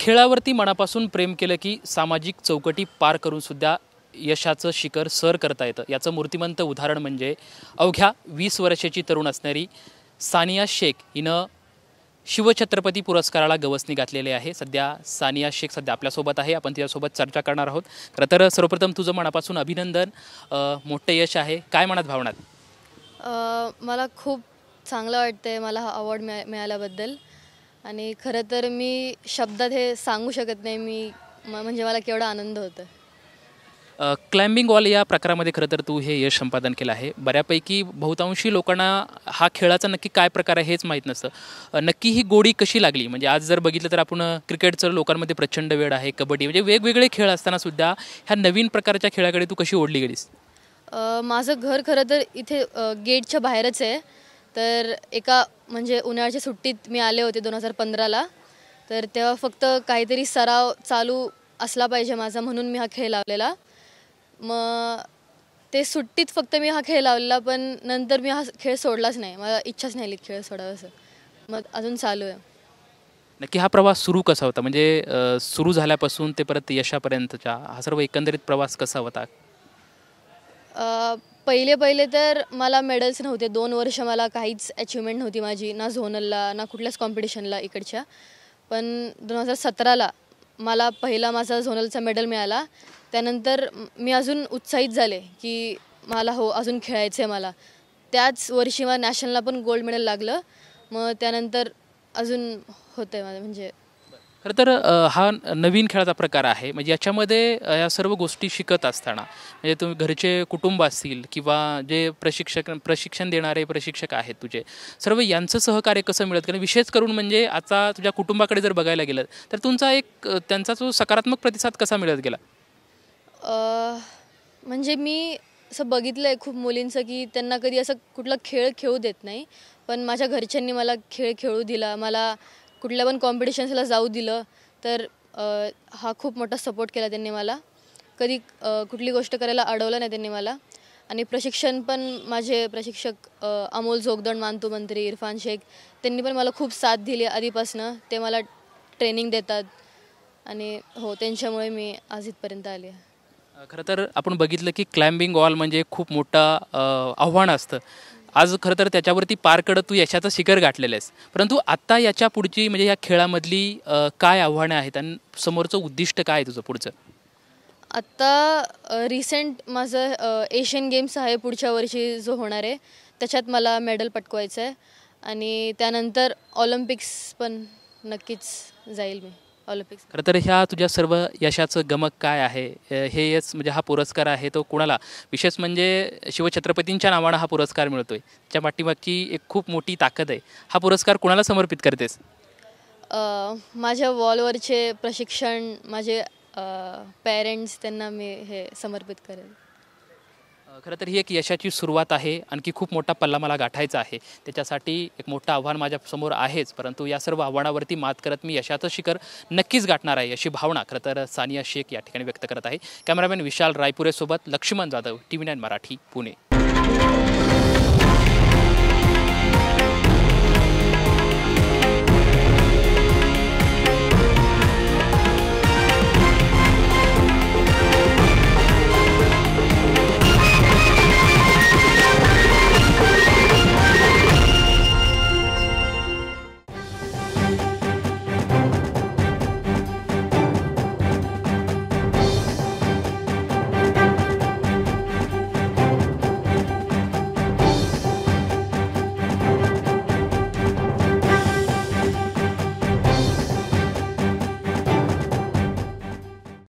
खेळावरती मनापासून प्रेम केलं की सामाजिक चौकटी पार करून सुद्धा यशाचं शिखर सर करता येतं। याचं मूर्तिमंत उदाहरण म्हणजे अवघ्या 20 वर्षाची तरुण असणारी सानिया शेख हिनं शिवछत्रपती पुरस्काराला गवसणी घातलेले आहे। सध्या सानिया शेख सध्या आपल्यासोबत आहे, आपण तिच्यासोबत चर्चा करणार आहोत। खरं तर सर्वप्रथम तुझं मनापासून अभिनंदन, मोठं यश आहे, काय मनात भावनात? मला खूप चांगलं वाटतंय मला हा अवॉर्ड मिळाल्याबद्दल आणि खरं तर मी शब्दात हे सांगू शकत नाही मी म्हणजे मला केवढा आनंद होतो। क्लाइम्बिंग वॉल या प्रकारामध्ये खरं तर तू हे यश संपादन केलं आहे। बऱ्यापैकी बहुतांशी लोकांना हा खेळाचा नक्की काय प्रकार आहे हेच माहीत नसतं। नक्की ही गोडी कशी लागली? म्हणजे आज जर बघितलं तर आपण क्रिकेटचं लोकांमध्ये प्रचंड वेळ आहे, कबड्डी म्हणजे वेगवेगळे खेळ असताना सुद्धा ह्या नवीन प्रकारच्या खेळाकडे तू कशी ओढली गेलीस? माझं घर खरं तर इथे गेटच्या बाहेरच आहे। तर एका म्हणजे उन्हाळ्याच्या सुट्टीत मी आले होते 2015ला। तर तेव्हा फक्त काहीतरी सराव चालू असला पाहिजे माझा म्हणून मी हा खेळ लावलेला। मग ते सुट्टीत फक्त मी हा खेळ लावलेला, पण नंतर मी हा खेळ सोडलाच नाही, मला इच्छाच नाही खेळ सोडावंसं, मग अजून चालू आहे। नक्की हा प्रवास सुरू कसा होता? म्हणजे सुरू झाल्यापासून ते परत यशापर्यंतचा हा सर्व एकंदरीत प्रवास कसा होता? पहिले तर मला मेडल्स नव्हते, 2 वर्ष मला काहीच अचिव्हमेंट नव्हती माझी, ना झोनलला ना कुठल्याच कॉम्पिटिशनला इकडच्या। पण 2017ला मला पहिला माझा झोनलचा मेडल मिळाला। त्यानंतर मी अजून उत्साहित झाले की मला अजून खेळायचं आहे मला। त्याच वर्षी मला नॅशनलला पण गोल्ड मेडल लागलं। मग त्यानंतर अजून होतं आहे माझं म्हणजे। खरं तर हा नवीन खेळाचा प्रकार आहे, म्हणजे याच्यामध्ये या सर्व गोष्टी शिकत असताना म्हणजे तुम्ही घरचे कुटुंब असतील किंवा जे प्रशिक्षण देणारे प्रशिक्षक आहेत तुझे, सर्व यांचं सहकार्य कसं मिळत? कारण विशेष करून म्हणजे आता तुझ्या कुटुंबाकडे जर बघायला गेलं तर तुमचा एक त्यांचा जो सकारात्मक प्रतिसाद कसा मिळत गेला? म्हणजे मी असं बघितलं आहे खूप मुलींचं की त्यांना कधी असं कुठला खेळ खेळू देत नाही, पण माझ्या घरच्यांनी मला खेळ खेळू दिला, मला कुठल्या पण कॉम्पिटिशन्सला जाऊ दिलं। तर हा खूप मोठा सपोर्ट केला त्यांनी मला, कधी कुठली गोष्ट करायला अडवलं नाही त्यांनी मला। आणि प्रशिक्षण पण माझे प्रशिक्षक अमोल जोगदंड, मानतू मंत्री, इरफान शेख त्यांनी पण मला खूप साथ दिली आधीपासनं, ते मला ट्रेनिंग देतात आणि त्यांच्यामुळे मी आज इथपर्यंत आले आहे। खरं तर आपण बघितलं की क्लाइम्बिंग वॉल म्हणजे खूप मोठं आव्हान असतं। आज खरं तर त्याच्यावरती पार करत तू यशाचं शिखर गाठलेलं आहेस, परंतु आत्ता याच्या पुढची म्हणजे या खेळामधली काय आव्हानं आहेत आणि समोरचं उद्दिष्ट काय आहे तुझं पुढचं? आत्ता रिसेंट माझं एशियन गेम्स आहे पुढच्या वर्षी जो होणार आहे, त्याच्यात मला मेडल पटकवायचं आहे आणि त्यानंतर ऑलिम्पिक्स पण नक्कीच जाईल मी ऑलिम्पिक्स। खरं तर ह्या तुझ्या सर्व यशाचं गमक काय आहे? हे यश म्हणजे हा पुरस्कार आहे तो कोणाला, विशेष म्हणजे शिवछत्रपतींच्या नावानं हा पुरस्कार मिळतोय, त्या पाठीमागची एक खूप मोठी ताकद आहे। हा पुरस्कार कोणाला समर्पित करतेस? माझ्या वॉलवरचे प्रशिक्षण, माझे पेरेंट्स, त्यांना मी हे समर्पित करेन। खरं तर ही एक यशाची सुरुवात आहे, आणखी खूप मोठा पल्ला मला गाठायचा आहे, त्याच्यासाठी एक मोठं आव्हान माझ्यासमोर आहेच, परंतु या सर्व आव्हानावरती मात करत मी यशाचं शिखर नक्कीच गाठणार आहे अशी भावना खरं तर सानिया शेख या ठिकाणी व्यक्त करत आहे। कॅमेरामॅन विशाल रायपुरेसोबत लक्ष्मण जाधव, TV9 मराठी, पुणे।